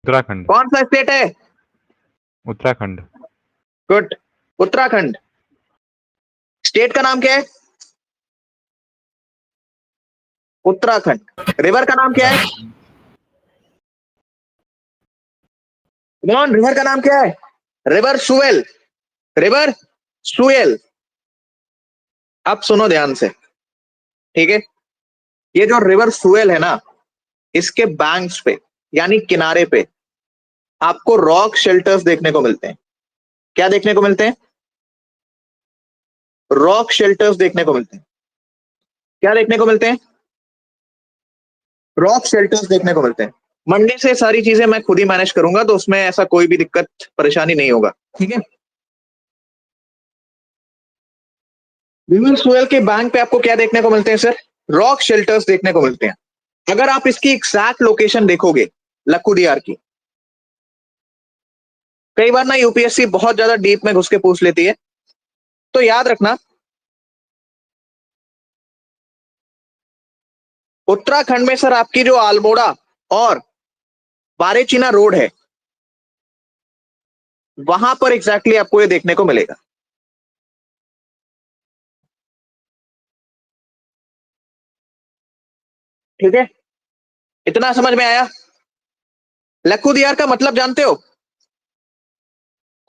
उत्तराखंड। कौन सा स्टेट है? उत्तराखंड। गुड, उत्तराखंड। स्टेट का नाम क्या है? उत्तराखंड। रिवर का नाम क्या है? कौन? रिवर का नाम क्या है? रिवर सुएल। रिवर सुएल। अब सुनो ध्यान से, ठीक है? ये जो रिवर सुएल है ना, इसके बैंक्स पे यानी किनारे पे आपको रॉक शेल्टर्स देखने को मिलते हैं। क्या देखने को मिलते हैं? रॉक शेल्टर्स देखने को मिलते हैं। क्या देखने को मिलते हैं? रॉक शेल्टर्स देखने को मिलते हैं। मंडे से सारी चीजें मैं खुद ही मैनेज करूंगा, तो उसमें ऐसा कोई भी दिक्कत परेशानी नहीं होगा, ठीक है? रिवर सुएल के बैंक पे आपको क्या देखने को मिलते हैं सर? रॉक शेल्टर्स देखने को मिलते हैं। अगर आप इसकी एग्जैक्ट लोकेशन देखोगे लखुदियार की, कई बार ना यूपीएससी बहुत ज्यादा डीप में घुस के पूछ लेती है, तो याद रखना उत्तराखंड में सर आपकी जो अल्मोड़ा और बारेचीना रोड है, वहां पर एग्जैक्टली आपको ये देखने को मिलेगा। ठीक है, इतना समझ में आया? लखुदियार का मतलब जानते हो?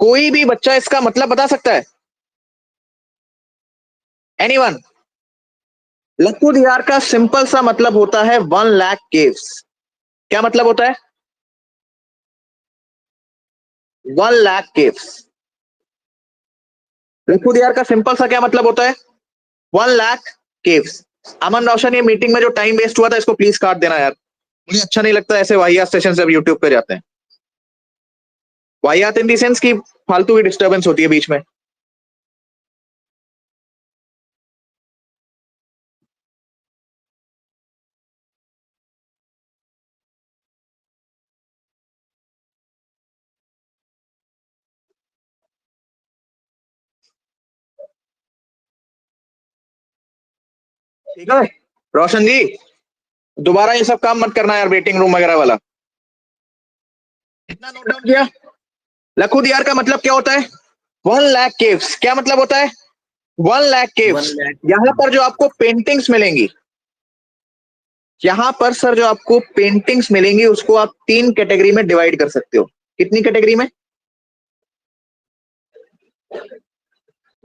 कोई भी बच्चा इसका मतलब बता सकता है? एनीवन? लखुदियार का सिंपल सा मतलब होता है 1 लाख केव्स। क्या मतलब होता है? 1 लाख केव्स। लखुदियार का सिंपल सा क्या मतलब होता है? 1 लाख केव्स। अमन रोशन, ये मीटिंग में जो टाइम वेस्ट हुआ था इसको प्लीज काट देना यार, मुझे अच्छा नहीं लगता ऐसे वाहियात सेशन जब यूट्यूब पे जाते हैं। वाहियात इन दी सेंस की फालतू की डिस्टर्बेंस होती है बीच में। ठीक है रोशन जी, दोबारा ये सब काम मत करना यार, वेटिंग रूम वगैरह वाला। इतना नोट डाउन किया? लखुदियार का मतलब क्या होता है? 1 लाख केव्स। क्या मतलब होता है? 1 लाख केव्स। यहां पर जो आपको पेंटिंग्स मिलेंगी, यहां पर सर जो आपको पेंटिंग्स मिलेंगी उसको आप 3 कैटेगरी में डिवाइड कर सकते हो। कितनी कैटेगरी में?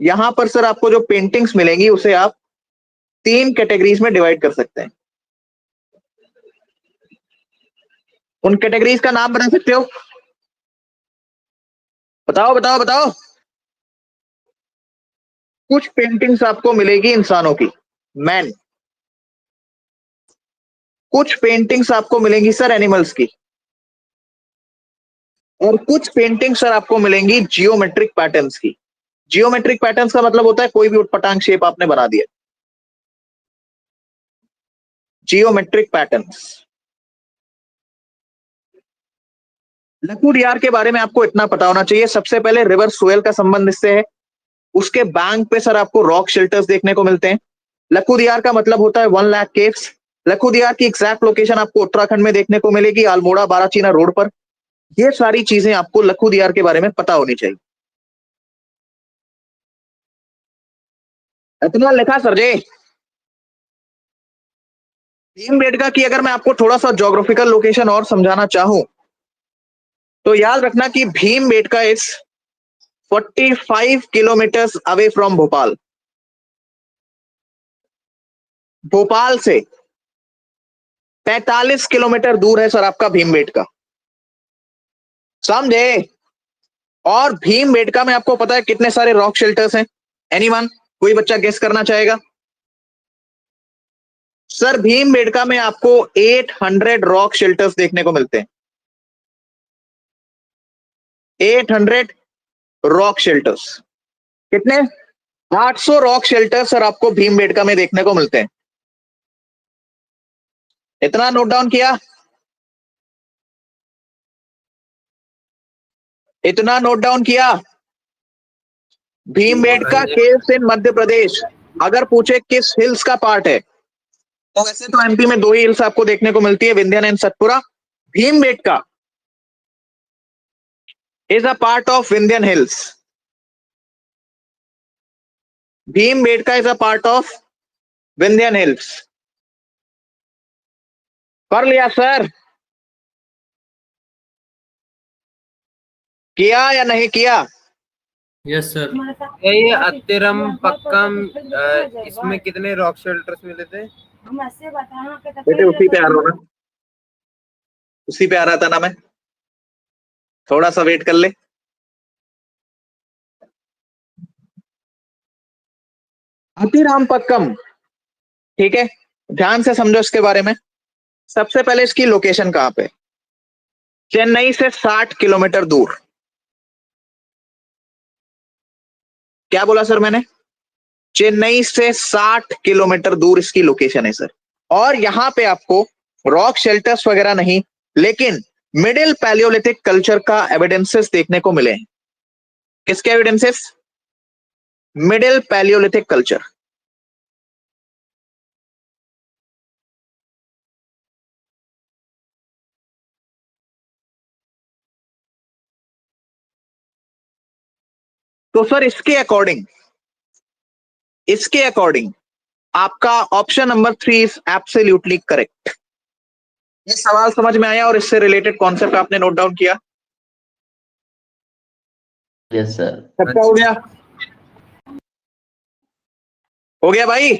यहां पर सर आपको जो पेंटिंग्स मिलेंगी उसे आप 3 कैटेगरीज में डिवाइड कर सकते हैं। उन कैटेगरीज का नाम बता सकते हो? बताओ बताओ बताओ। कुछ पेंटिंग्स आपको मिलेगी इंसानों की, मैन। कुछ पेंटिंग्स आपको मिलेंगी सर एनिमल्स की, और कुछ पेंटिंग्स सर आपको मिलेंगी जियोमेट्रिक पैटर्न्स की। जियोमेट्रिक पैटर्न्स का मतलब होता है कोई भी उटपटांग शेप आपने बना दिया। Geometric patterns. लखुदियार के बारे में आपको इतना पता होना चाहिए, सबसे पहले रिवर सुएल का संबंध इससे है। उसके बैंक पे सर आपको रॉक शेल्टर्स देखने को मिलते हैं। लखुदियार का मतलब होता है 1 लाख केव्स। लखुदियार की एग्जैक्ट लोकेशन आपको उत्तराखंड में देखने को मिलेगी, अल्मोड़ा बाराचीना रोड पर। ये सारी चीजें आपको लखुदियार के बारे में पता होनी चाहिए। इतना लिखा सर जी। भीमबेटका की अगर मैं आपको थोड़ा सा ज्योग्राफिकल लोकेशन और समझाना चाहूं, तो याद रखना कि Bhimbetka is 45 kilometres away from Bhopal. Bhopal से 45 किलोमीटर दूर है सर आपका भीमबेटका, समझे? और भीमबेटका में आपको पता है कितने सारे रॉक शेल्टर्स हैं? एनीवन? कोई बच्चा गेस करना चाहेगा? सर भीमबेटका में आपको 800 रॉक शेल्टर्स देखने को मिलते हैं। 800 रॉक शेल्टर्स। कितने? 800 रॉक शेल्टर्स सर आपको भीमबेटका में देखने को मिलते हैं। इतना नोट डाउन किया? इतना नोट डाउन किया? भीमबेटका केव्स इन मध्य प्रदेश। अगर पूछे किस हिल्स का पार्ट है, तो वैसे तो एमपी में 2 ही हिल्स आपको देखने को मिलती है, Vindhyachal and Satpura. Bhimbetka is a part of Vindhyan Hills. Bhimbetka is a part of Vindhyan Hills. कर लिया सर? किया या नहीं किया? Yes sir. ये अत्तिरम पक्कम, इसमें कितने रॉक शेल्टर्स मिले थे? बेटे उसी पे आ रहा हूं ना, उसी पे आ रहा था ना मैं, थोड़ा सा वेट कर ले। अतिराम पक्कम, ठीक है, ध्यान से समझो इसके बारे में। सबसे पहले इसकी लोकेशन कहां पे? चेन्नई से 60 किलोमीटर दूर। क्या बोला सर मैंने? चेन्नई से 60 किलोमीटर दूर इसकी लोकेशन है सर। और यहां पे आपको रॉक शेल्टर्स वगैरह नहीं, लेकिन मिडिल पैलियोलिथिक कल्चर का एविडेंसेस देखने को मिले हैं। किसके एविडेंसेस? Middle Palaeolithic culture. तो सर इसके अकॉर्डिंग आपका option number 3 is absolutely correct. ये सवाल समझ में आया और इससे रिलेटेड कॉन्सेप्ट आपने नोट डाउन किया? Yes sir. सबका हो गया? हो गया भाई?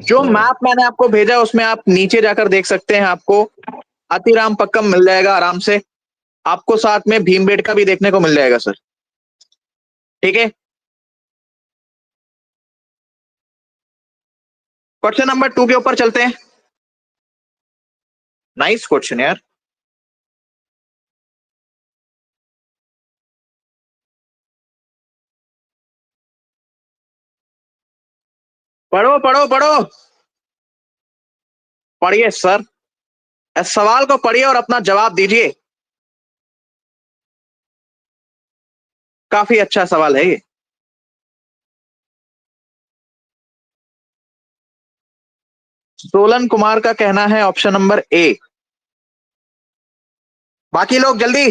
जो मैप मैंने आपको भेजा उसमें आप नीचे जाकर देख सकते हैं, आपको अतिराम पक्कम मिल जाएगा आराम से। आपको साथ में भीमबेटका भी देखने को मिल जाएगा सर, ठीक है। क्वेश्चन नंबर 2 के ऊपर चलते हैं। नाइस क्वेश्चन यार। पढ़ो पढ़ो पढ़ो, पढ़िए सर, इस सवाल को पढ़िए और अपना जवाब दीजिए। काफी अच्छा सवाल है ये। सोलन कुमार का कहना है ऑप्शन नंबर ए। बाकी लोग जल्दी।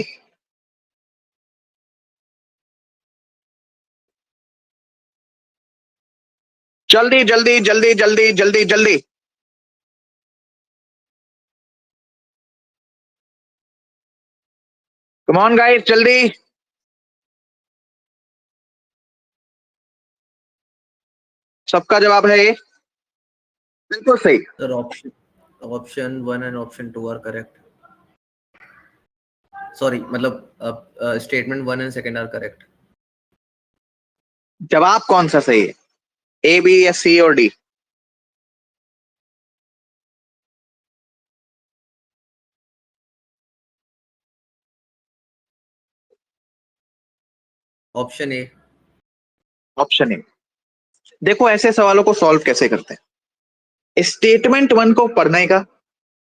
जल्दी जल्दी जल्दी जल्दी जल्दी जल्दी। कम ऑन गाइस, जल्दी। सबका जवाब है ए? बिल्कुल सही sir. Option 1 and option 2 are correct. Sorry, मतलब स्टेटमेंट 1 एंड 2 आर करेक्ट। जवाब कौन सा सही है? ए, बी या सी और D? Option A. Option A. देखो ऐसे सवालों को सॉल्व कैसे करते हैं। स्टेटमेंट 1 को पढ़ने का,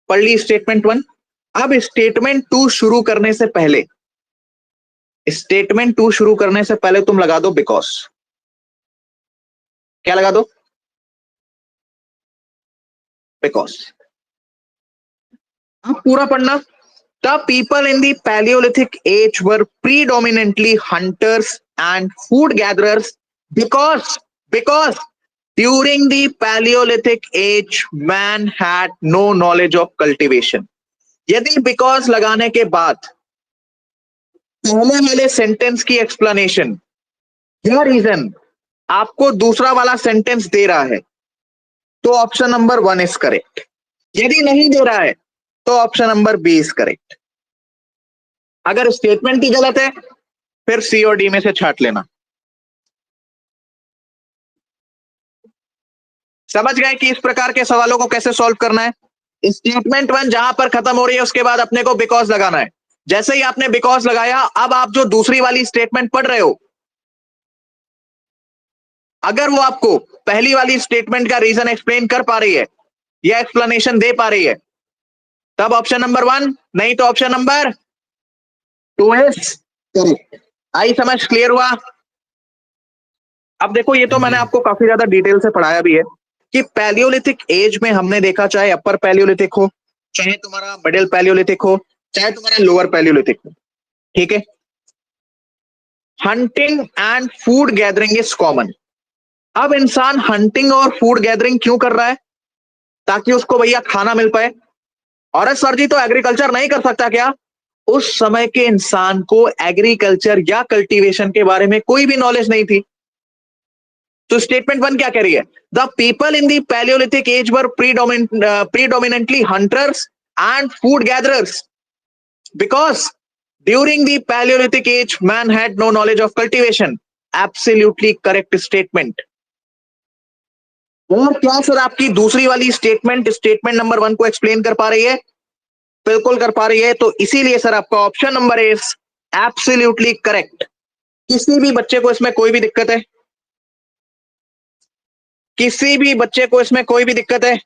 पढ़ ली स्टेटमेंट 1। अब स्टेटमेंट 2 शुरू करने से पहले, स्टेटमेंट 2 शुरू करने से पहले तुम लगा दो बिकॉज। क्या लगा दो? बिकॉज। अब पूरा पढ़ना। The people in the Paleolithic age were predominantly hunters and food gatherers because during the Paleolithic age man had no knowledge of cultivation. यदि because लगाने के बाद पहले वाले सेंटेंस की एक्सप्लेनेशन या रीजन आपको दूसरा वाला सेंटेंस दे रहा है तो ऑप्शन नंबर 1 इज करेक्ट। यदि नहीं दे रहा है तो option number B is correct. अगर स्टेटमेंट ही गलत है फिर सी और डी में से छांट लेना। समझ गए कि इस प्रकार के सवालों को कैसे सॉल्व करना है? स्टेटमेंट 1 जहां पर खत्म हो रही है उसके बाद अपने को बिकॉज लगाना है। जैसे ही आपने बिकॉज लगाया, अब आप जो दूसरी वाली स्टेटमेंट पढ़ रहे हो, अगर वो आपको पहली वाली स्टेटमेंट का रीजन एक्सप्लेन कर पा रही है या एक्सप्लेनेशन दे पा रही है, तब ऑप्शन नंबर 1, नहीं तो ऑप्शन नंबर 2 इज करेक्ट। आई समझ? क्लियर हुआ? अब देखो, ये तो मैंने आपको काफी ज्यादा डिटेल से पढ़ाया भी है कि पैलियोलिथिक एज में हमने देखा, चाहे अपर पैलियोलिथिक हो, चाहे तुम्हारा मिडिल पैलियोलिथिक हो, चाहे तुम्हारा लोअर पैलियोलिथिक हो, ठीक है, hunting and food gathering is common. अब इंसान हंटिंग और फूड गैदरिंग क्यों कर रहा है? ताकि उसको भैया खाना मिल पाए। और सर जी तो एग्रीकल्चर नहीं कर सकता क्या? उस समय के इंसान को एग्रीकल्चर या कल्टीवेशन के बारे में कोई भी नॉलेज नहीं थी। तो स्टेटमेंट 1 क्या कह रही है? The people in the Palaeolithic age were predominantly hunters and food gatherers because during the Palaeolithic age man had no knowledge of cultivation. Absolutely correct statement. और क्या सर आपकी दूसरी वाली स्टेटमेंट नंबर 1 को एक्सप्लेन कर पा रही है? बिल्कुल कर पा रही है। तो इसीलिए सर आपका option number is absolutely correct. किसी भी बच्चे को इसमें कोई भी दिक्कत है? किसी भी बच्चे को इसमें कोई भी दिक्कत है?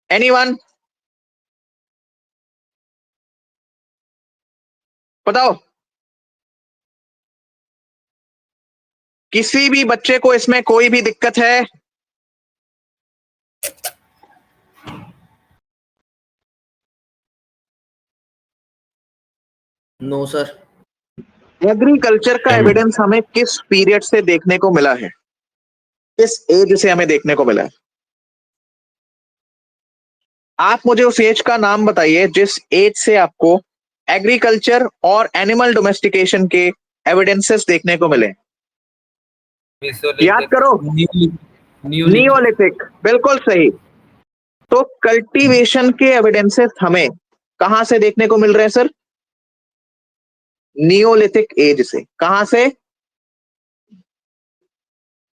एनीवन? बताओ। किसी भी बच्चे को इसमें कोई भी दिक्कत है? No sir. एग्रीकल्चर का एविडेंस हमें किस पीरियड से देखने को मिला है? किस एज से हमें देखने को मिला है? आप मुझे उस एज का नाम बताइए जिस एज से आपको एग्रीकल्चर और एनिमल डोमेस्टिकेशन के एविडेंसेस देखने को मिले। याद करो। नियोलिथिक, बिल्कुल सही। तो कल्टीवेशन के एविडेंसेस हमें कहां से देखने को मिल रहे हैं सर? नियोलिथिक एज से। कहां से?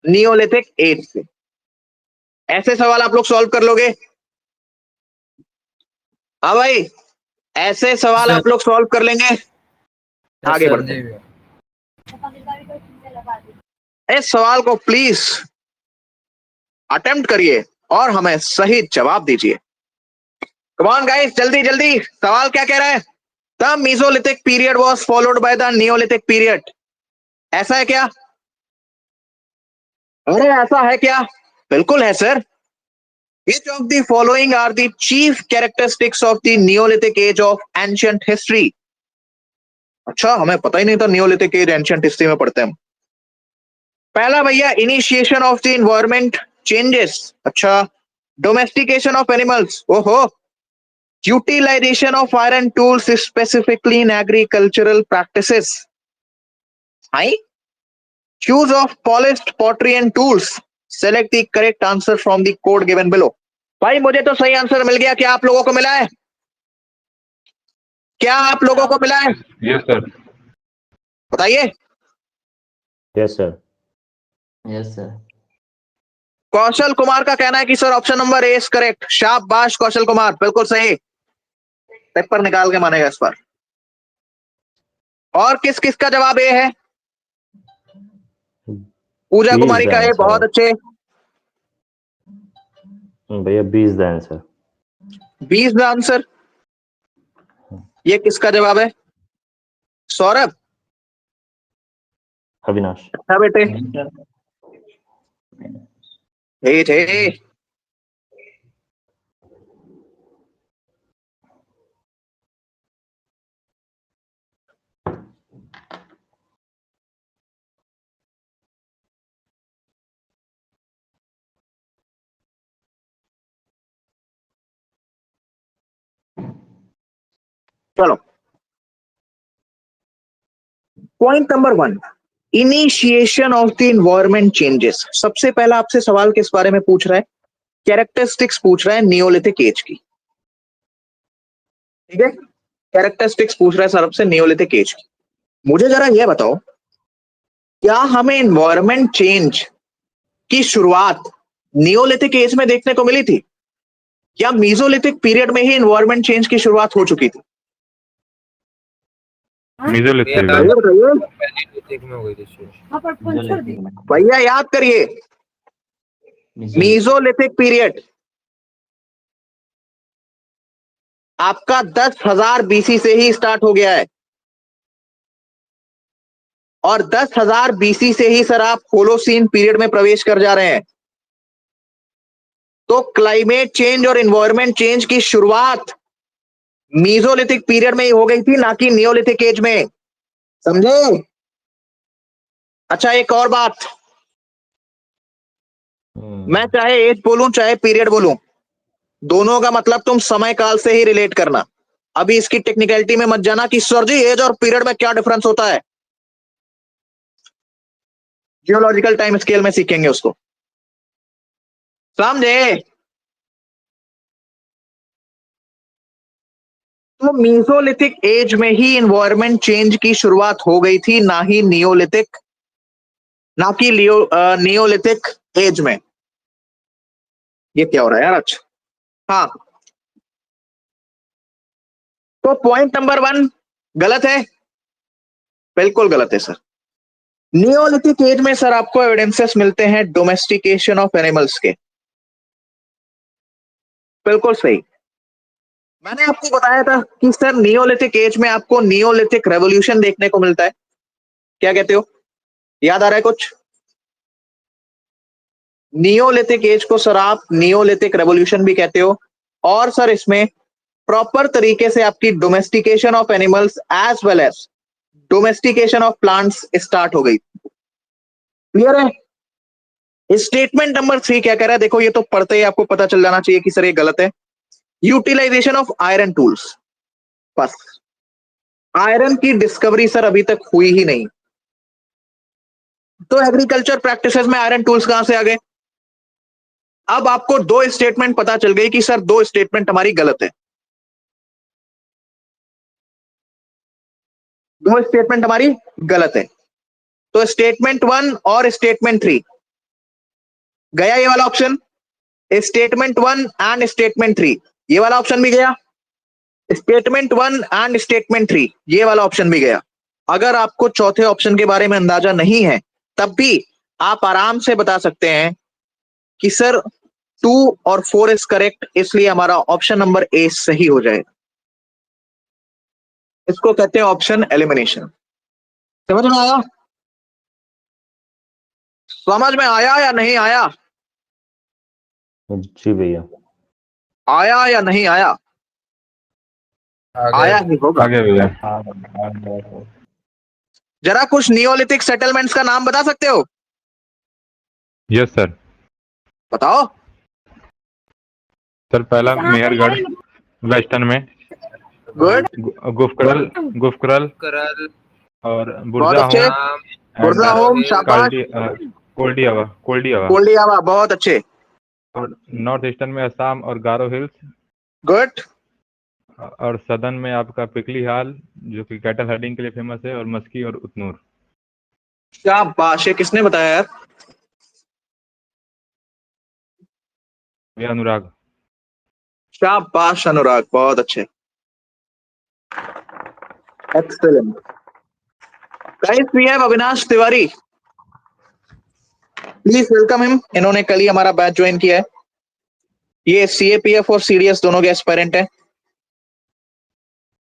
नियोलिथिक एज से। ऐसे सवाल आप लोग सॉल्व कर लोगे? हाँ भाई, ऐसे सवाल आप लोग सॉल्व कर लेंगे? आगे बढ़ते हैं। इस सवाल को प्लीज अटेम्प्ट करिए और हमें सही जवाब दीजिए। कम ऑन गाइस, जल्दी जल्दी। सवाल क्या कह रहा है? The Mesolithic period was followed by the Neolithic period. ऐसा है क्या? अरे ऐसा है क्या? बिल्कुल है sir. Which of the following are the chief characteristics of the Neolithic age of ancient history? अच्छा, हमें पता ही नहीं था नियोलिथिक एज एंशिएंट हिस्ट्री में पढ़ते हैं। पहला भैया, initiation of the environment changes. अच्छा। Domestication of animals. ओहो। Utilisation of iron tools specifically in agricultural practices. हाई। Use of polished pottery and tools. Select the correct answer from the code given below. भाई मुझे तो सही answer मिल गया। क्या आप लोगों को मिला है? क्या आप लोगों को मिला है? Yes sir. बताइए। Yes sir. Yes sir. Kaushal Kumar का कहना है कि sir option number A is correct. शाबाश कौशल कुमार, बिल्कुल सही। पेपर निकाल के मानेगा इस पर। और किस किस का जवाब ए है? पूजा कुमारी का है, बहुत अच्छे भैया। 20 द आंसर। 20 the answer. ये किसका जवाब है? सौरभ। अविनाश। अच्छा बेटे, थे। चलो, point number 1, initiation of the environment changes. सबसे पहला आपसे सवाल किस बारे में पूछ रहा है? कैरेक्टरिस्टिक्स पूछ रहा है नियोलिथिक एज की। ठीक है, कैरेक्टरिस्टिक्स पूछ रहा है सर आपसे नियोलिथिक एज की। मुझे जरा यह बताओ, क्या हमें एनवायरमेंट चेंज की शुरुआत नियोलिथिक एज में देखने को मिली थी, या मेसोलिथिक पीरियड में ही एनवायरमेंट चेंज की शुरुआत हो चुकी थी? भैया याद करिए, मेसोलिथिक पीरियड आपका 10,000 बीसी से ही स्टार्ट हो गया है, और 10,000 बीसी से ही सर आप होलोसीन पीरियड में प्रवेश कर जा रहे हैं। तो क्लाइमेट चेंज और एनवायरमेंट चेंज की शुरुआत मेसोलिथिक पीरियड में ही हो गई थी, ना कि नियोलिथिक एज में। समझे? अच्छा, एक और बात, मैं चाहे एज बोलूं चाहे पीरियड बोलूं, दोनों का मतलब तुम समय काल से ही रिलेट करना। अभी इसकी टेक्निकलिटी में मत जाना कि सर जी एज और पीरियड में क्या डिफरेंस होता है, जियोलॉजिकल टाइम स्केल में सीखेंगे उसको, समझे? तो मीसोलिथिक एज में ही इन्वायरमेंट चेंज की शुरुआत हो गई थी, ना कि नियोलिथिक एज में। ये क्या हो रहा है यार? अच्छा, हाँ, तो पॉइंट नंबर 1 गलत है, बिल्कुल गलत है सर। नियोलिथिक एज में सर आपको एविडेंसेस मिलते हैं डोमेस्टिकेशन ऑफ एनिमल्स के, बिल्कुल सही। मैंने आपको बताया था कि सर नियोलिथिक एज में आपको नियोलिथिक रेवोल्यूशन देखने को मिलता है। क्या कहते हो, याद आ रहा है कुछ? नियोलिथिक एज को सर आप नियोलिथिक रेवोल्यूशन भी कहते हो, और सर इसमें प्रॉपर तरीके से आपकी domestication of animals as well as domestication of plants start हो गई। क्लियर है? स्टेटमेंट नंबर 3 क्या कह रहा है, देखो ये तो पढ़ते ही आपको पता चल जाना चाहिए कि सर ये गलत है। यूटिलाइजेशन ऑफ आयरन टूल्स, बस आयरन की डिस्कवरी सर अभी तक हुई ही नहीं, तो एग्रीकल्चर प्रैक्टिसेस में आयरन टूल्स कहां से आ गए? अब आपको 2 स्टेटमेंट पता चल गई कि सर 2 स्टेटमेंट हमारी गलत है, 2 स्टेटमेंट हमारी गलत है। तो स्टेटमेंट 1 और स्टेटमेंट 3 गया, ये वाला ऑप्शन, स्टेटमेंट 1 एंड स्टेटमेंट 3 ये वाला ऑप्शन भी गया, स्टेटमेंट 1 एंड स्टेटमेंट 3 ये वाला ऑप्शन भी गया। अगर आपको चौथे ऑप्शन के बारे में अंदाजा नहीं है, तब भी आप आराम से बता सकते हैं कि सर 2 और 4 इज करेक्ट, इसलिए हमारा ऑप्शन नंबर ए सही हो जाएगा। इसको कहते हैं ऑप्शन एलिमिनेशन। समझ में आया? समझ में आया या नहीं आया? जी भैया। आया या नहीं आया? आया ही होगा। आगे भैया। जरा कुछ नियोलिथिक सेटलमेंट्स का नाम बता सकते हो? Yes sir. बताओ। सर पहला मेहरगढ़ वेस्टर्न में, गुड, गुफकरल गुफकरल करल, और बहुत बुर्जा अच्छे। नाम, बुर्जा होम, शाबाश। कोल्डियावा कोल्डियावा कोल्डियावा, बहुत अच्छे। और नॉर्थ ईस्टर्न में असम और गारो हिल्स, गुड, और सदर्न में आपका पिकली हाल जो कि कैटल हर्डिंग के लिए फेमस है, और मस्की और उतनूर। शाबाश। ये किसने बताया यार? ये अनुराग। शाबाश अनुराग, बहुत अच्छे, excellent. Guys we have Avinash Tiwari, please welcome him. इन्होंने कल ही हमारा बैच ज्वाइन किया है। ये सीएपीएफ और सीडीएस दोनों के एस्पायरेंट हैं।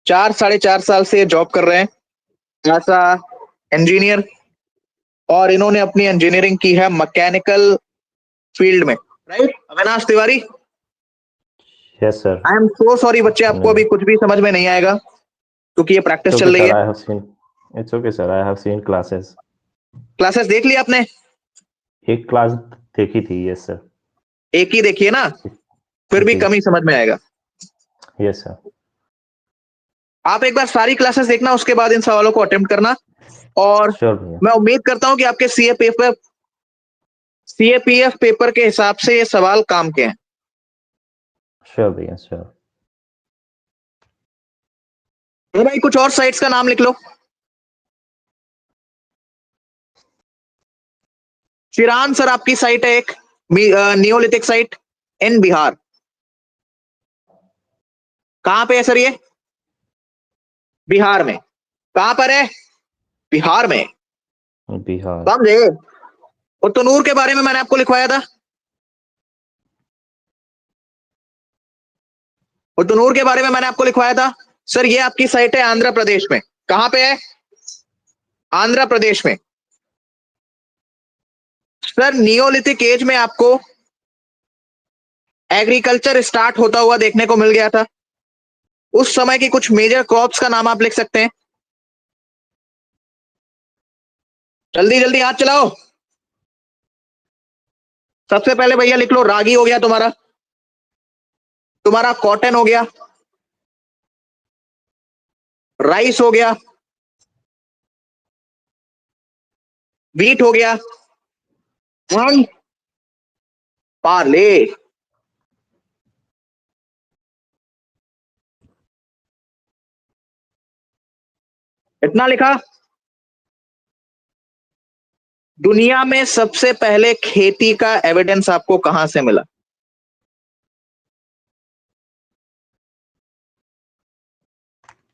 4-4.5 साल से जॉब कर रहे हैं एज इंजीनियर, और इन्होंने अपनी इंजीनियरिंग की है मैकेनिकल फील्ड में, right Avinash Tiwari? Yes sir. I am so sorry बच्चे, आपको अभी कुछ भी समझ में नहीं आएगा क्योंकि ये प्रैक्टिस चल रही है। It's okay sir, I have seen classes. Classes देख ली आपने? एक क्लास देखी थी। Yes sir. एक ही देखिए ना, फिर भी जी। कम ही समझ में आएगा। Yes sir. आप एक बार सारी क्लासेस देखना, उसके बाद इन सवालों को अटेम्प्ट करना, और श्योर भैया। मैं उम्मीद करता हूं कि आपके सीएपीएफ पेपर के हिसाब से ये सवाल काम के हैं। श्योर भैया, श्योर। तो भाई कुछ और साइट्स का नाम लिख लो। चिरान सर आपकी साइट है एक, नियोलिथिक साइट इन बिहार। कहां पे है सर ये? बिहार में। कहां पर है? बिहार में, बिहार। समझे? उतनूर के बारे में मैंने आपको लिखवाया था, उतनूर के बारे में मैंने आपको लिखवाया था सर। ये आपकी साइट है आंध्र प्रदेश में। कहां पे है? आंध्र प्रदेश में। सर नियोलिथिक एज में आपको एग्रीकल्चर स्टार्ट होता हुआ देखने को मिल गया था। उस समय की कुछ मेजर क्रॉप्स का नाम आप लिख सकते हैं। जल्दी जल्दी हाथ चलाओ। सबसे पहले भैया लिख लो, रागी हो गया तुम्हारा, तुम्हारा कॉटन हो गया, राइस हो गया, व्हीट हो गया, एंड पार्ले। इतना लिखा। दुनिया में सबसे पहले खेती का एविडेंस आपको कहां से मिला?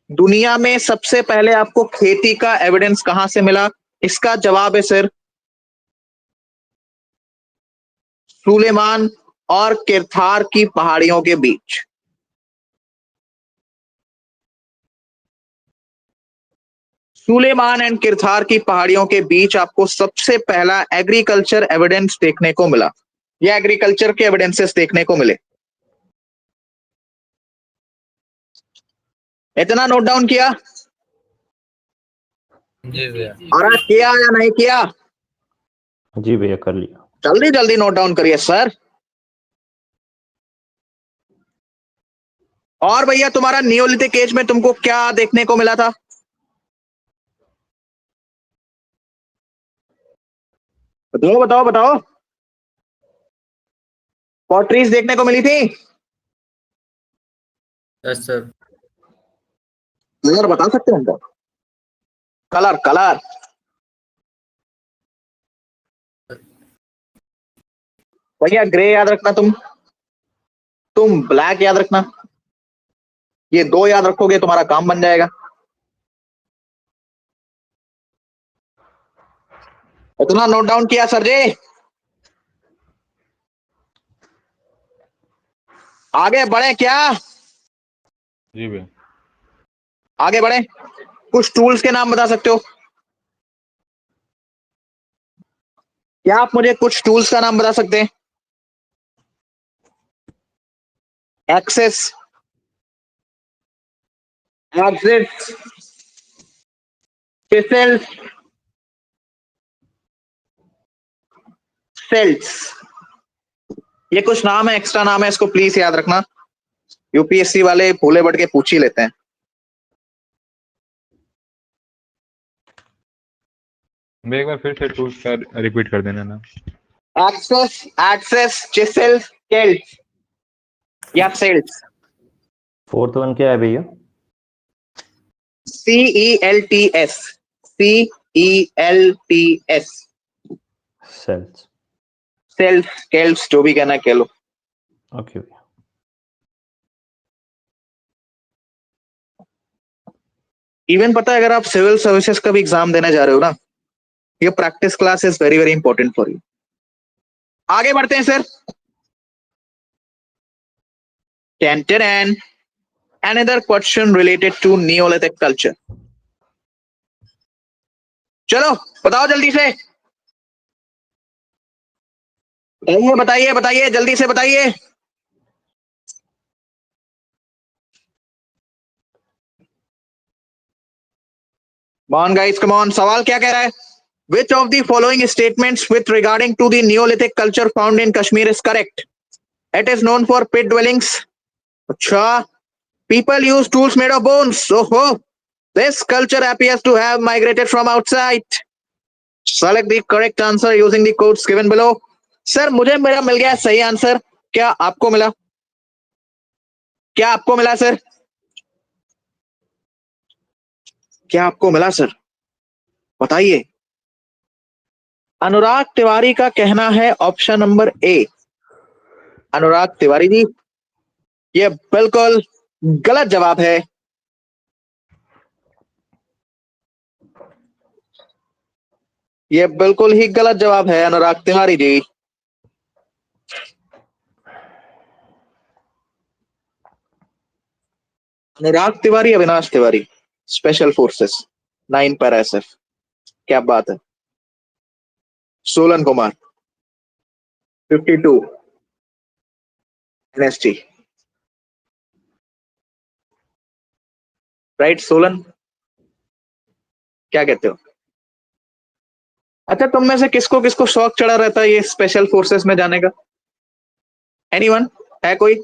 दुनिया में सबसे पहले आपको खेती का एविडेंस कहां से मिला? इसका जवाब है सर, सुलेमान और किरथार की पहाड़ियों के बीच। सुलेमान एंड किरथार की पहाड़ियों के बीच आपको सबसे पहला एग्रीकल्चर एविडेंस देखने को मिला, या एग्रीकल्चर के एविडेंसेस देखने को मिले। इतना नोट डाउन किया? जी भैया। और किया या नहीं किया? जी भैया कर लिया। जल्दी जल्दी नोट डाउन करिए सर। और भैया तुम्हारा नियोलिथिक एज में तुमको क्या देखने को मिला था? बताओ बताओ बताओ। पॉटरीज देखने को मिली थी? Yes sir. कलर बता सकते हैं उनका? कलर कलर भैया ग्रे याद रखना, तुम ब्लैक याद रखना। ये दो याद रखोगे तुम्हारा काम बन जाएगा। इतना नोट डाउन किया सर जी? आगे बढ़े क्या? जी भैया। आगे बढ़े। कुछ टूल्स के नाम बता सकते हो? क्या आप मुझे कुछ टूल्स का नाम बता सकते हैं? Access, axis, pixels, cells. ये कुछ नाम है, एक्स्ट्रा नाम है, इसको प्लीज याद रखना। यूपीएससी वाले भूले बढ़ के पूछ ही लेते हैं। मैं एक बार फिर से टूल्स का रिपीट कर देना ना। एक्सेस, एक्सेस, चिसेल, स्केल्स या सेल्स। फोर्थ वन क्या है भैया? CELTS, CELTS, celts. Celts, scales, जो भी कहना कह लो। ओके भैया। इवन पता है, अगर आप सिविल सर्विसेज का भी एग्जाम देने जा रहे हो ना, ये practice class is very very important for you. आगे बढ़ते हैं sir. Ten another question related to Neolithic culture. चलो बताओ जल्दी से, बताइए बताइए जल्दी से बताइए। Come on guys, come on. सवाल क्या कह रहा है? Which of the following statements with regarding to the Neolithic culture found in Kashmir is correct? It is known for pit dwellings. अच्छा, people use tools made of bones. Oh, this culture appears to have migrated from outside. Select the correct answer using the codes given below. Sir मुझे मेरा मिल गया सही answer, क्या आपको मिला? क्या आपको मिला सर? क्या आपको मिला सर? बताइए। अनुराग तिवारी का कहना है ऑप्शन नंबर ए। अनुराग तिवारी जी, ये बिल्कुल गलत जवाब है। ये बिल्कुल ही गलत जवाब है Anurag Tiwari ji. Anurag Tiwari, Avinash Tiwari, special forces 9 para SF। क्या बात है। सोलन कुमार 52 NST। राइट सोलन, क्या कहते हो? अच्छा, तुम में से किसको किसको शौक चढ़ा रहता है ये स्पेशल फोर्सेस में जाने का? एनीवन है कोई?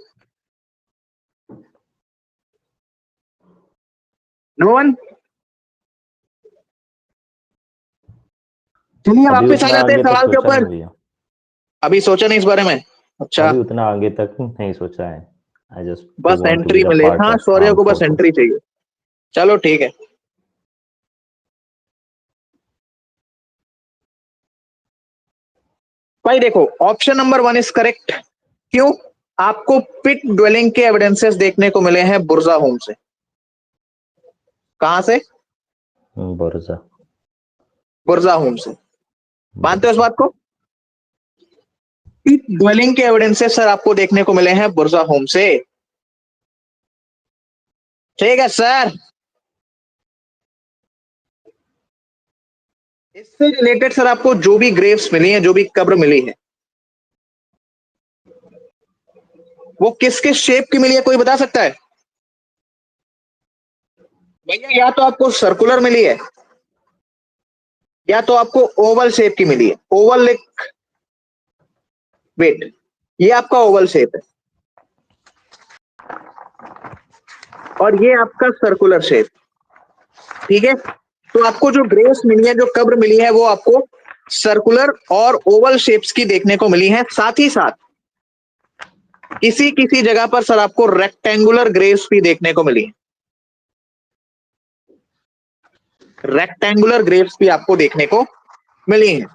No one? चलिए अभी वापस आ उतना जाते हैं आगे तक सवाल के सोचा नहीं ऊपर। भैया। अभी सोचा नहीं इस बारे में? अच्छा, अभी उतना आगे तक नहीं सोचा है। आई जस्ट बस want to be entry the मिले, पार्ट हाँ ऑफ शौर्य आर्म को बस फोर्सेस। एंट्री चाहिए। चलो ठीक है। भाई देखो, option number one is correct. क्यों? आपको पिट ड्वेलिंग के एविडेंसेस देखने को मिले हैं बुर्जा होम से। कहां से? बुर्जा। बुर्जा होम से। मानते हो इस बुर्जा। बात को? पिट ड्वेलिंग के एविडेंसेस सर आपको देखने को मिले हैं बुर्जा होम से। ठीक है सर। इससे रिलेटेड सर आपको जो भी ग्रेव्स मिली हैं, जो भी कब्र मिली है, वो किस किस शेप की मिली है, कोई बता सकता है? भैया या तो आपको सर्कुलर मिली है, या तो आपको ओवल शेप की मिली है। ओवल एक, वेट, ये आपका ओवल शेप है और ये आपका सर्कुलर शेप। ठीक है, तो आपको जो ग्रेव्स मिली है, जो कब्र मिली है, वो आपको सर्कुलर और ओवल शेप्स की देखने को मिली है। साथ ही साथ किसी किसी जगह पर सर आपको रेक्टेंगुलर ग्रेव्स भी देखने को मिली है। रेक्टेंगुलर ग्रेव्स भी आपको देखने को मिली है।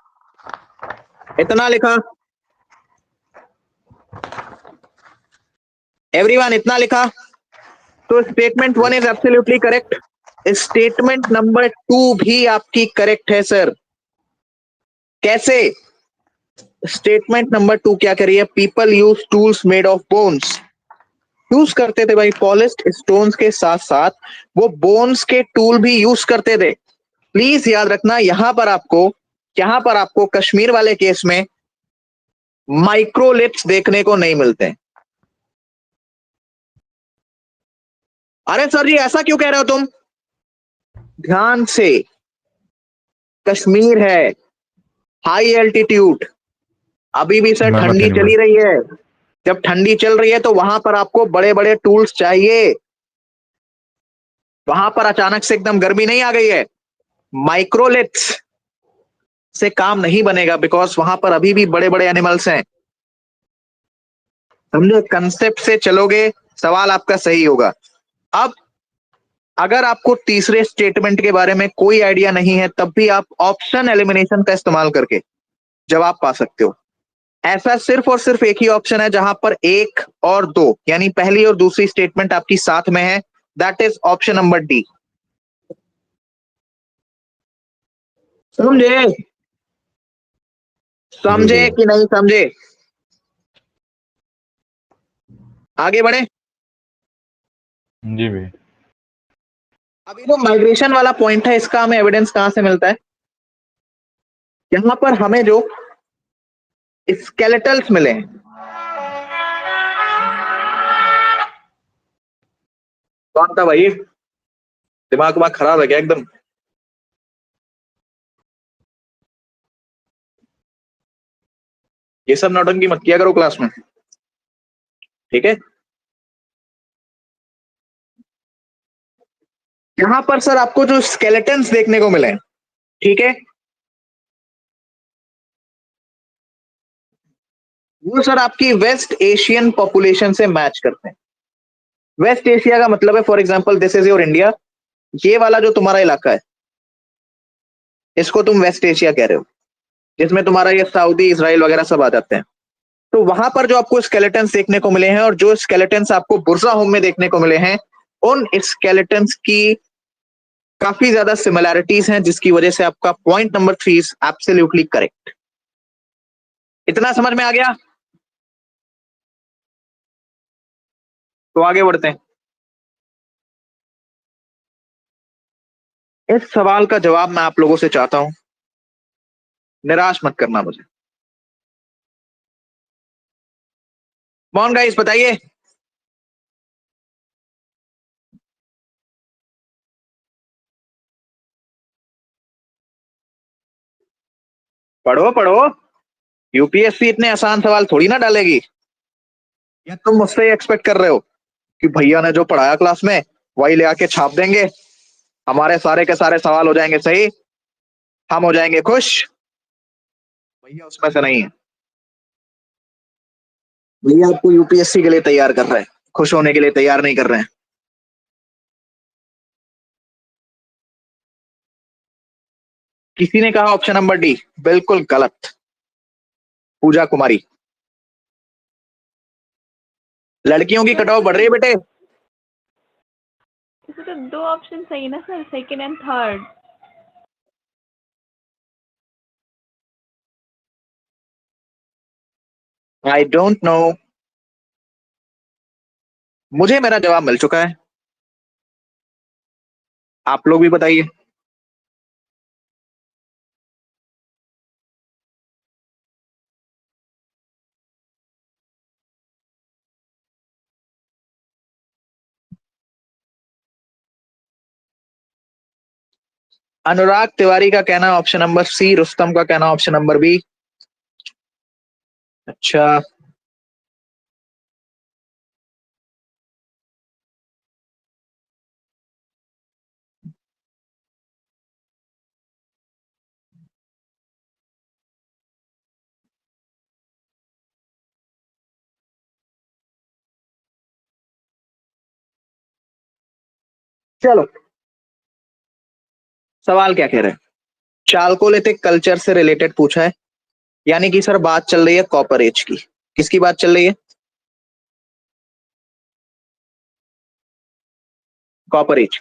इतना लिखा एवरीवन, इतना लिखा। तो statement one is absolutely correct. Statement number two भी आपकी करेक्ट है सर। कैसे? स्टेटमेंट नंबर टू क्या करिए? People use tools made of bones. Use करते थे भाई, पॉलिश्ड स्टोन्स के साथ साथ वो बोन्स के टूल भी यूज करते थे। प्लीज याद रखना, यहां पर आपको कश्मीर वाले केस में माइक्रोलिप्स देखने को नहीं मिलते। अरे सर जी, ऐसा क्यों कह रहे हो तुम? ध्यान से, कश्मीर है, हाई एल्टीट्यूड, अभी भी सर मैं ठंडी नहीं चली भाई। रही है। जब ठंडी चल रही है तो वहां पर आपको बड़े बड़े टूल्स चाहिए। वहां पर अचानक से एकदम गर्मी नहीं आ गई है। माइक्रोलिथ्स से काम नहीं बनेगा, बिकॉज वहां पर अभी भी बड़े बड़े एनिमल्स हैं। समझे? कंसेप्ट से चलोगे, सवाल आपका सही होगा। अब अगर आपको तीसरे स्टेटमेंट के बारे में कोई आइडिया नहीं है, तब भी आप ऑप्शन एलिमिनेशन का इस्तेमाल करके जवाब पा सकते हो। ऐसा सिर्फ और सिर्फ एक ही ऑप्शन है जहां पर एक और दो, यानी पहली और दूसरी स्टेटमेंट आपकी साथ में है। That is option number D. समझे? जी समझे भैया। कि नहीं समझे? आगे बढ़े। जी भाई। अभी जो माइग्रेशन वाला पॉइंट है, इसका हमें एविडेंस कहां से मिलता है? यहां पर हमें जो स्केलेटल्स मिले हैं, कौन था भाई? दिमाग वाग खराब है क्या एकदम? ये सब नौटंकी मत किया करो क्लास में, ठीक है? यहां पर सर आपको जो स्केलेटन्स देखने को मिले हैं, ठीक है, वो सर आपकी वेस्ट एशियन पॉपुलेशन से मैच करते हैं। वेस्ट एशिया का मतलब है, for example this is your India. ये वाला जो तुम्हारा इलाका है, इसको तुम वेस्ट एशिया कह रहे हो, जिसमें तुम्हारा ये सऊदी, इजराइल वगैरह सब आ जाते हैं। तो वहां पर जो आपको स्केलेटन्स देखने को मिले हैं, और जो स्केलेटन्स आपको बुर्जा होम में देखने को मिले हैं, उन स्केलेटन्स की काफी ज्यादा सिमिलैरिटीज हैं, जिसकी वजह से आपका point number three is absolutely correct. इतना समझ में आ गया? तो आगे बढ़ते हैं। इस सवाल का जवाब मैं आप लोगों से चाहता हूं, निराश मत करना मुझे। कौन गाइस बताइए। पढ़ो पढ़ो, यूपीएससी इतने आसान सवाल थोड़ी ना डालेगी। या तुम मुझसे एक्सपेक्ट कर रहे हो कि भैया ने जो पढ़ाया क्लास में वही ले आके छाप देंगे, हमारे सारे के सारे सवाल हो जाएंगे सही, हम हो जाएंगे खुश? भैया उसमें से नहीं है। भैया आपको यूपीएससी के लिए तैयार कर रहे हैं, खुश होने के लिए तैयार नहीं कर रहे हैं। किसी ने कहा ऑप्शन नंबर डी, बिल्कुल गलत। पूजा कुमारी। लड़कियों की कटाव बढ़ रही है बेटे। इसमें तो 2 ऑप्शन सही ना sir, second and third. I don't know, मुझे मेरा जवाब मिल चुका है, आप लोग भी बताइए। अनुराग तिवारी का कहना ऑप्शन नंबर सी, रुस्तम का कहना ऑप्शन नंबर बी। अच्छा, चलो सवाल क्या कह रहे हैं। चालकोलिथिक कल्चर से रिलेटेड पूछा है, यानी कि सर बात चल रही है कॉपर एज की। किसकी बात चल रही है? Copper age.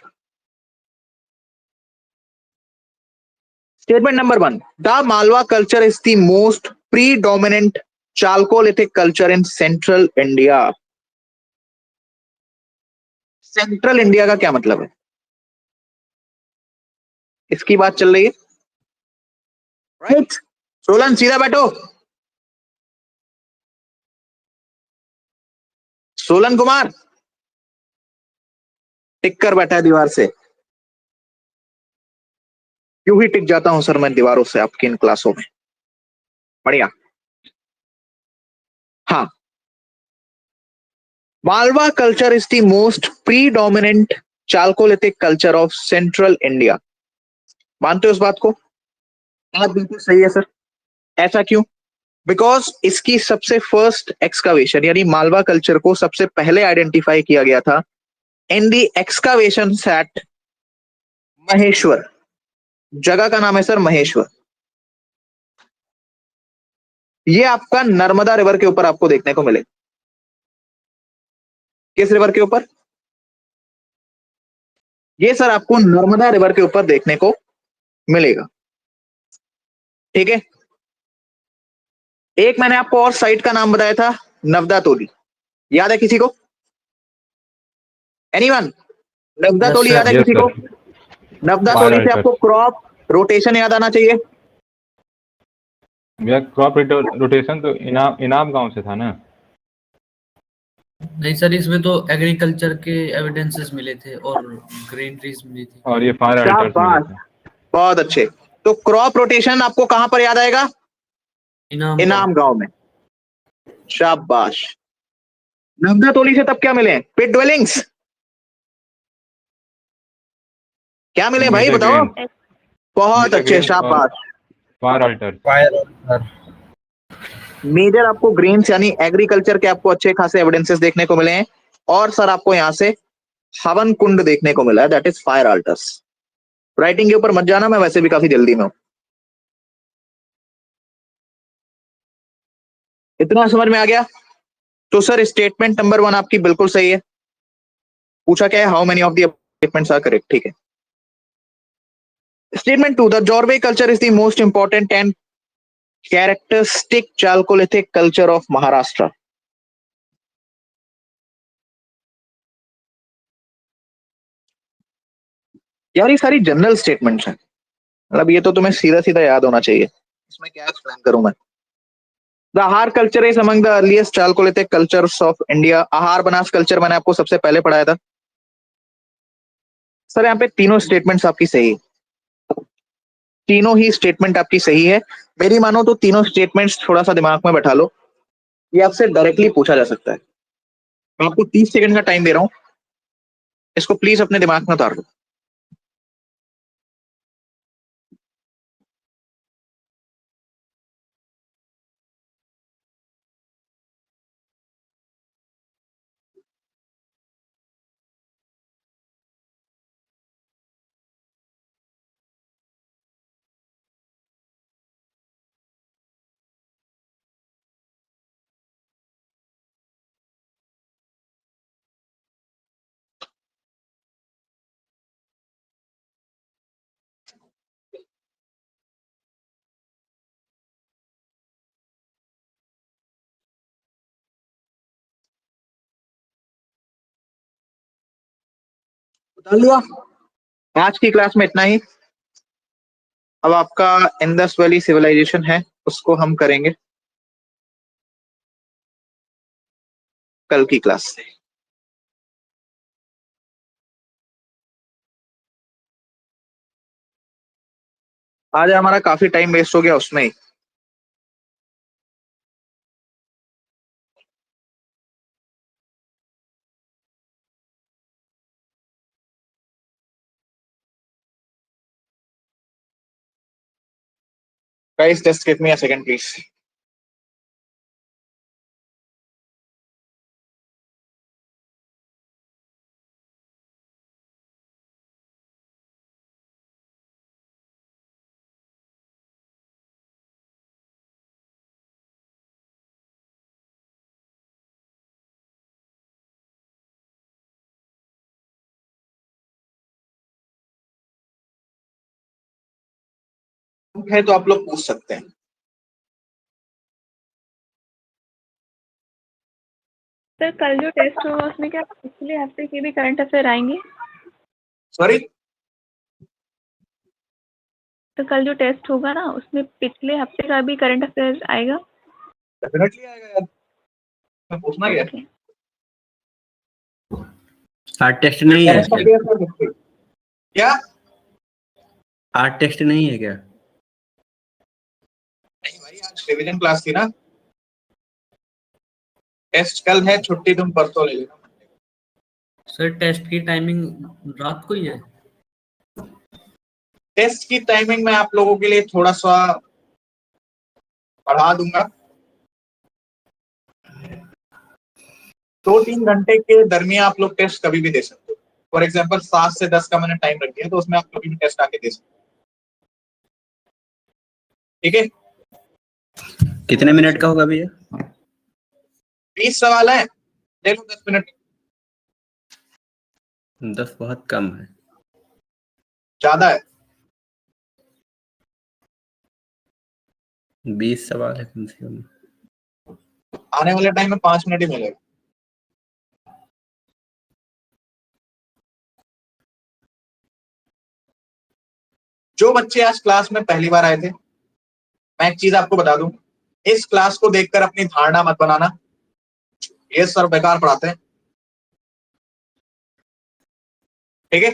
Statement number 1, the Malwa culture is the most predominant chalcolithic culture in central India. Central India का क्या मतलब है? इसकी बात चल रही है, राइट? सोलन सीधा बैठो। सोलन कुमार टिक कर बैठा है दीवार से। क्यों ही टिक जाता हूं सर मैं दीवारों से आपकी इन क्लासों में। बढ़िया। हाँ, Malwa culture is the most predominant chalcolithic culture of central India. मानते हो इस बात को? बात बिल्कुल सही है सर। ऐसा क्यों? बिकॉज इसकी सबसे फर्स्ट एक्सकावेशन, यानी मालवा कल्चर को सबसे पहले आइडेंटिफाई किया गया था इन दी एक्सकावेशन एट महेश्वर। जगह का नाम है सर महेश्वर। ये आपका नर्मदा रिवर के ऊपर आपको देखने को मिले। किस रिवर के ऊपर? ये सर आपको नर्मदा रिवर के ऊपर देखने को मिलेगा। ठीक है, एक मैंने आपको और साइट का नाम बताया था, नवदा तोली। याद है किसी को? एनीवन? नवदा Yes, तोली sir. याद है यस किसी को? सर। नवदा फायर तोली से अल्टर। आपको क्रॉप रोटेशन याद आना चाहिए। भैया क्रॉप रोटेशन तो इनाम गांव से था ना? नहीं सर, इसमें तो एग्रीकल्चर के एविडेंसेस मिले थे और ग्रीनरीज मिली थी। और ये फायर अल्टर्स मिले शाबाश, थे। बहुत अच्छे। तो क्रॉप रोटेशन आपको कहां पर याद आएगा? इनाम गांव में। शाबाश। नवदा तोली से तब क्या मिले? पिट ड्वेलिंग्स। क्या मिले भाई मेजर बताओ? ग्रेन, बहुत मेजर अच्छे, ग्रेन और शाबाश। Fire altars. फायर। मेजर आपको ग्रेन्स यानी एग्रीकल्चर के आपको अच्छे खासे एविडेंसेस देखने को मिले हैं। और सर आपको यहां से हवन कुंड देखने को मिला है, that is fire altars. Writing के ऊपर मत जाना, मैं वैसे भी काफी जल्दी में हूं। इतना समझ में आ गया? तो सर स्टेटमेंट नंबर 1 आपकी बिल्कुल सही है। पूछा क्या है? How many of the statements are correct. ठीक है। Statement 2, the Jorwe culture is the most important and characteristic chalcolithic culture of Maharashtra. यार ये सारी जनरल स्टेटमेंट्स हैं, मतलब ये तो तुम्हें सीधा सीधा याद होना चाहिए, इसमें क्या एक्सप्लेन करूं मैं। द आहार culture is among the earliest Chalcolithic cultures of India. आहार बनास कल्चर मैंने आपको सबसे पहले पढ़ाया था। सर यहाँ पे तीनों स्टेटमेंट्स आपकी सही है, तीनों ही स्टेटमेंट आपकी सही है। मेरी मानो तो तीनों स्टेटमेंट्स थोड़ा सा दिमाग में बैठा लो, ये आपसे डायरेक्टली पूछा जा सकता है। मैं आपको 30 सेकंड का टाइम दे रहा हूं, इसको प्लीज अपने दिमाग में उतार लो। उतार लिया? आज की क्लास में इतना ही। अब आपका इंडस वैली सिविलाइजेशन है, उसको हम करेंगे कल की क्लास से। आज हमारा काफी टाइम वेस्ट हो गया उसमें ही। Guys, just give me a second, please. है तो आप लोग पूछ सकते हैं। सर कल जो टेस्ट होगा उसमें क्या पिछले हफ्ते के भी करंट अफेयर आएंगे? सॉरी, तो कल जो टेस्ट होगा ना उसमें पिछले हफ्ते का भी करंट अफेयर आएगा? डेफिनेटली आएगा यार, मैं पूछना क्या? Okay. आर्ट टेस्ट नहीं है क्या? आर्ट टेस्ट नहीं है क्या? नहीं भाई, आज रिवीजन क्लास थी ना। टेस्ट कल है, छुट्टी तुम परसों ले लेना। सर टेस्ट की टाइमिंग रात को ही है? टेस्ट की टाइमिंग मैं आप लोगों के लिए थोड़ा सा बढ़ा दूंगा। 2-3 घंटे के दरमियान आप लोग टेस्ट कभी भी दे सकते हो। फॉर एग्जाम्पल 7 से 10 का मैंने टाइम रख दिया, तो उसमें आप कभी भी टेस्ट आके दे सकते हो। ठीक है? कितने मिनट का होगा भैया? 20 सवाल है, ले लो 10 मिनट। 10 बहुत कम है। ज्यादा है। 20 सवाल है कम से कम। आने वाले टाइम में 5 मिनट ही मिलेगा। जो बच्चे आज क्लास में पहली बार आए थे, मैं एक चीज आपको बता दूं, इस क्लास को देखकर अपनी धारणा मत बनाना ये सर बेकार पढ़ाते हैं। ठीक है?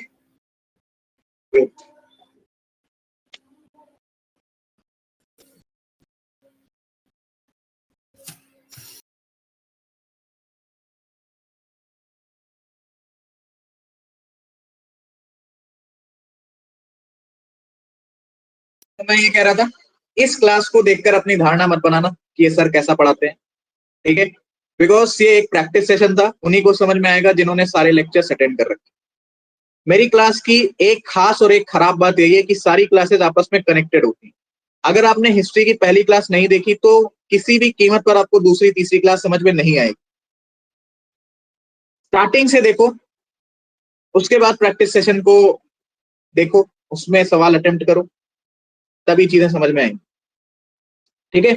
तो मैं ये कह रहा था, इस क्लास को देखकर अपनी धारणा मत बनाना कि ये सर कैसा पढ़ाते हैं। ठीक है? बिकॉज ये एक प्रैक्टिस सेशन था, उन्हीं को समझ में आएगा जिन्होंने सारे लेक्चर्स अटेंड कर रखे। मेरी क्लास की एक खास और एक खराब बात यही है कि सारी क्लासेस आपस में कनेक्टेड होती हैं। अगर आपने हिस्ट्री की पहली क्लास नहीं देखी तो किसी भी कीमत पर आपको दूसरी तीसरी क्लास समझ में नहीं आएगी। स्टार्टिंग से देखो, उसके बाद प्रैक्टिस सेशन को देखो, उसमें सवाल अटेम्प्ट करो, तभी चीजें समझ में आएंगी। ठीक है?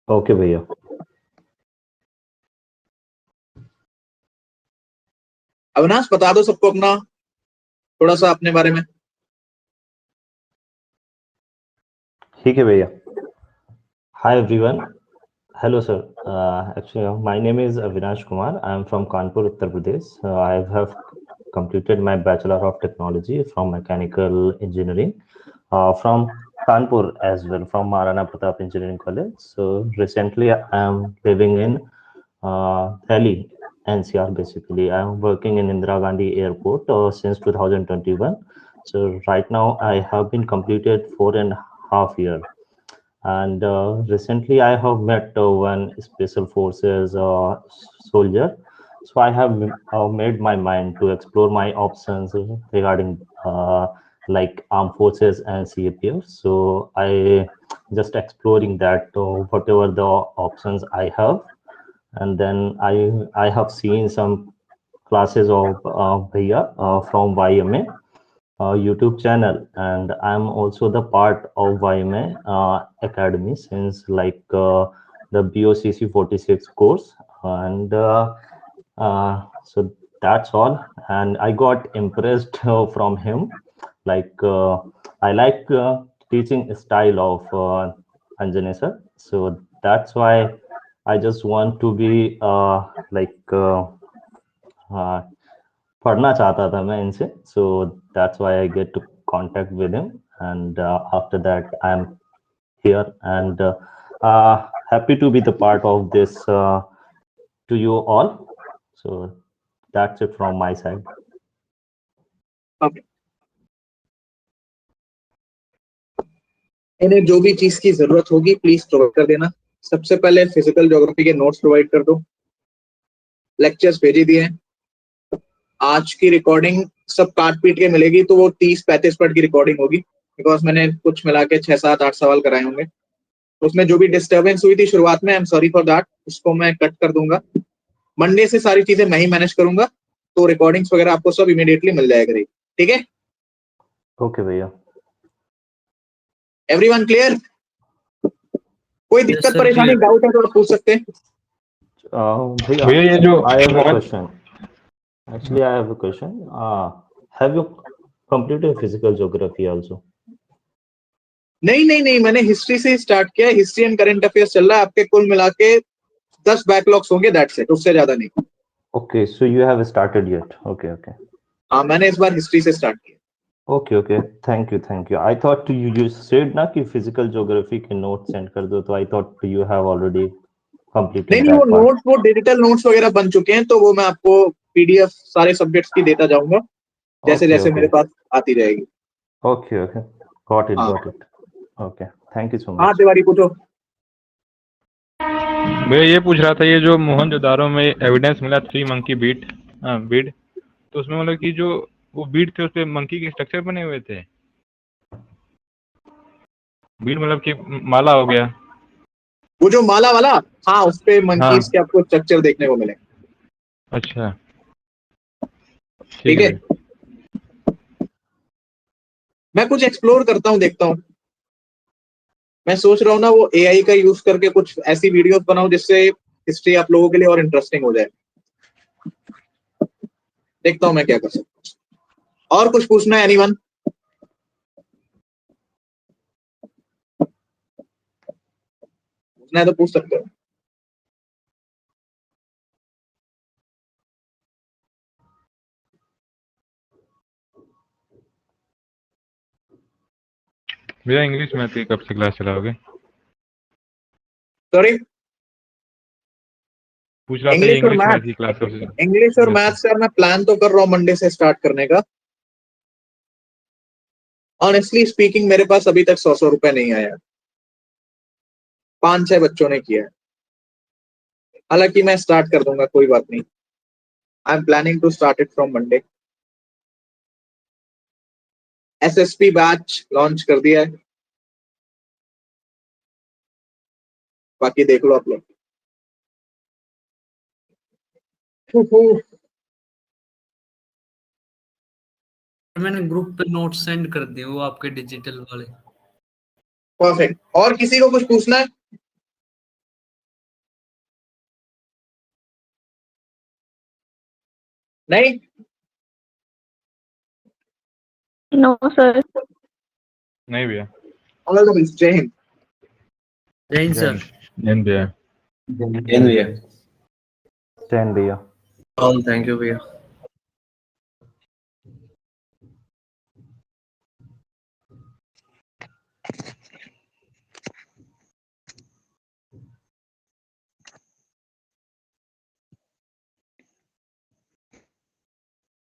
ओके भैया। अविनाश बता दो सबको अपना थोड़ा सा अपने बारे में। ठीक है भैया। Hi everyone, hello sir. Actually my name is Avinash Kumar. I am from Kanpur, Uttar Pradesh. I have completed my Bachelor of Technology from Mechanical Engineering from Kanpur as well, from Maharana Pratap Engineering College. So recently I am living in Delhi, NCR basically. I am working in Indira Gandhi Airport since 2021. So right now I have been completed 4.5 years. And recently I have met one special forces soldier. So I have made my mind to explore my options regarding like armed forces and CAPF. So I just exploring that whatever the options I have. And then I have seen some classes of Bhaiya from YMA YouTube channel, and I'm also the part of YMA Academy since like the BOCC 46 course, and so that's all. And I got impressed from him. Like I like teaching style of Anjane sir, so that's why I just want to be like पढ़ना चाहता था मैं इनसे, so that's why I get to contact with him, and after that I'm here and happy to be the part of this to you all. So that's it from my side. Okay. इन्हें जो भी चीज की जरूरत होगी please provide कर देना। सबसे पहले फिजिकल ज्योग्राफी के नोट्स प्रोवाइड कर दो, लेक्चर्स भेज दिए हैं। आज की रिकॉर्डिंग सब काट पीट के मिलेगी तो वो 30-35 मिनट की रिकॉर्डिंग होगी, बिकॉज मैंने कुछ मिला के 6-7-8 सवाल कराए होंगे। उसमें जो भी डिस्टर्बेंस हुई थी शुरुआत में, I am sorry for that, उसको मैं कट कर दूंगा। मंडे से सारी चीजें मैं ही मैनेज करूंगा, तो रिकॉर्डिंग्स वगैरह आपको सब इमीडिएटली मिल जाएगा। ठीक है? ओके भैया। Everyone clear? कोई दिक्कत परेशानी डाउट है तो पूछ सकते हैं। भैया ये जो I have a question. Actually, I have a question. Have you completed physical geography also? नहीं, मैंने हिस्ट्री से स्टार्ट किया है। हिस्ट्री एंड करंट अफेयर्स चल रहा है। आपके कुल मिला के 10 बैकलॉग्स होंगे, दैट्स इट, उससे ज्यादा नहीं। Okay, so you have started yet? Okay. हाँ, मैंने इस बार हिस्ट्री से स्टार्ट किया। Okay. Thank you. I thought you said ना कि physical geography के notes send कर दो, तो I thought you have already completed. नहीं, वो नोट्स, वो डिजिटल नोट्स वगैरह बन चुके हैं, तो वो मैं आपको PDF सारे सब्जेक्ट्स की देता जाऊंगा जैसे मेरे पास आती रहेगी। Okay. Got it. Okay. Thank you so much. हाँ तिवारी पूछो। मैं ये पूछ रहा था, ये जो मोहनजोदारो में एविडेंस मिला 3 मंकी बीट तो उसमें मतलब कि जो वो बीट थे उस पे मंकी के स्ट्रक्चर बने हुए थे। बीट मतलब कि माला हो गया, वो जो माला वाला, हाँ उस पे मंकीज के आपको स्ट्रक्चर देखने को मिले। अच्छा ठीक है। मैं कुछ एक्सप्लोर करता हूँ, देखता हूँ। मैं सोच रहा हूँ ना वो AI का यूज करके कुछ ऐसी वीडियोस बनाऊं जिससे हिस्ट्री आप लोगों के लिए और इंटरेस्टिंग हो जाए। देखता हूँ मैं क्या कर सकता हूँ। और कुछ पूछना है एनीवन? पूछना है तो पूछ सकते हो। भैया इंग्लिश में कब से क्लास चलाओगे? सॉरी, पूछ रहा था इंग्लिश और इंग्लिश मैथ। में थी क्लास कब से? इंग्लिश और मैथ सर मैं प्लान तो कर रहा हूँ मंडे से स्टार्ट करने का। ऑनेस्टली स्पीकिंग मेरे पास अभी तक 100 रुपए नहीं आया। 5-6 बच्चों ने किया है। हालांकि मैं स्टार्ट कर दूंगा, कोई बात नहीं। I am planning to start it from Monday. SSP batch launch कर दिया है, बाकी देख लो आप लोग। मैंने ग्रुप पे नोट सेंड कर दिए, वो आपके डिजिटल वाले। परफेक्ट। और किसी को कुछ पूछना है? नहीं? No sir. नहीं भैया। All the best. जय हिंद। जय हिंद सर। जय हिंद भैया। Then भैया। ऑल थैंक यू भैया।